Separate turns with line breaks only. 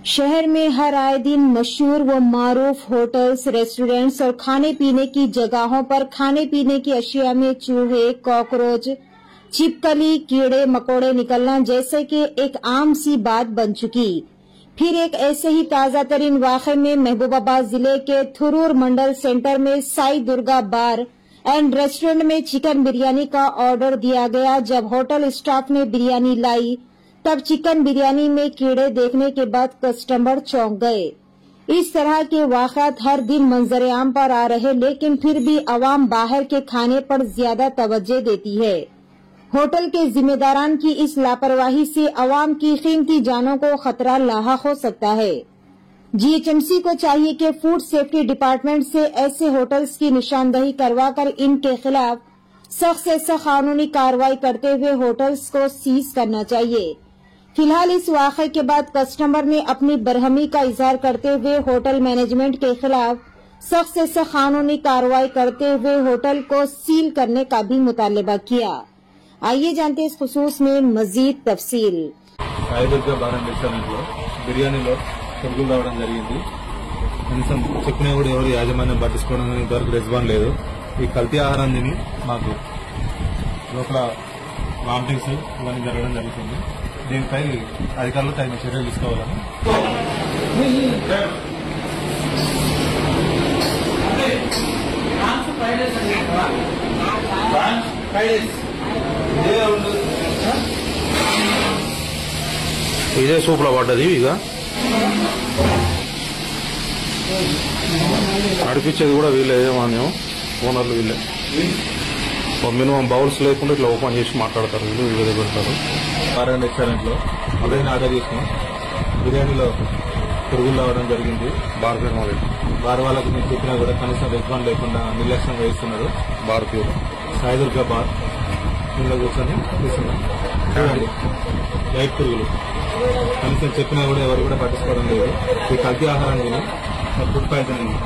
शहर में हर आए दिन मशहूर व मारूफ होटल्स, रेस्टोरेंट्स और खाने पीने की जगहों पर खाने पीने की अशिया में चूहे, कॉकरोच, छिपकली, कीड़े मकोड़े निकलना जैसे कि एक आम सी बात बन चुकी। फिर एक ऐसे ही ताजा तरीन वाक़े में महबूबाबाद जिले के थुरूर मंडल सेंटर में साई दुर्गा बार एंड रेस्टोरेंट में चिकन बिरयानी का ऑर्डर दिया गया। जब होटल स्टाफ ने बिरयानी लाई तब चिकन बिरयानी में कीड़े देखने के बाद कस्टमर चौंक गए। इस तरह के वाक़यात हर दिन मंजर आम पर आ रहे, लेकिन फिर भी अवाम बाहर के खाने पर ज्यादा तवज्जो देती है। होटल के जिम्मेदारान की इस लापरवाही से अवाम की कीमती जानों को खतरा लाहक हो सकता है। जीएचएमसी को चाहिए कि फूड सेफ्टी डिपार्टमेंट से ऐसे होटल्स की निशानदही करवाकर इनके खिलाफ सख्त से सख्त कानूनी कार्रवाई करते हुए होटल्स को सीज करना चाहिए। फिलहाल इस वाक़े के बाद कस्टमर ने अपनी बरहमी का इजहार करते हुए होटल मैनेजमेंट के खिलाफ सख्त से सख्त कानूनी कार्रवाई करते हुए होटल को सील करने का भी मुतालबा किया। आइए जानते हैं इस खुसूस में मजीद तफसील।
బిర్యానీలో పురుగులు రావడం జరిగింది. కనీసం చెప్పినా కూడా ఎవరు యాజమాన్యం పట్టించుకోవడం ఇంతవరకు రెస్పాన్స్ లేదు. ఈ కల్తీ ఆహారం తిని మాకు లోపల వామిటింగ్స్ ఇవన్నీ జరగడం జరుగుతుంది. దీనిపై అధికారులు తగిన చర్యలు తీసుకోవాలని
ఇదే సూప్లో పడ్డది. ఇక నడిపించేది కూడా వీళ్ళే, యజమాన్యం ఓనర్లు వీళ్ళే. మినిమం బౌల్స్ లేకుండా ఇట్లా ఓపెన్ చేసి మాట్లాడతారు వీళ్ళు, వివిధ పెడతారు.
ఆర్ఎన్ రెస్టారెంట్ లో అదైనా ఆర్డర్ చేసినాం. బిర్యానీలో పురుగులు రావడం జరిగింది. బార్ వాళ్ళకి మేము చెప్పినా కూడా కనీసం రెస్పాన్స్ లేకుండా నిర్లక్ష్యం వహిస్తున్నారు.
Bar pure
Sai Durga bar ఇంట్లో కూర్చొని తీసుకున్నాం. చూడండి, లైట్ పురుగులు కనీసం చెప్పినా కూడా ఎవరు కూడా పట్టించుకోవడం లేదు. ఈ కల్తీ ఆహారం తిని ఫుడ్ పాయిజనింగ్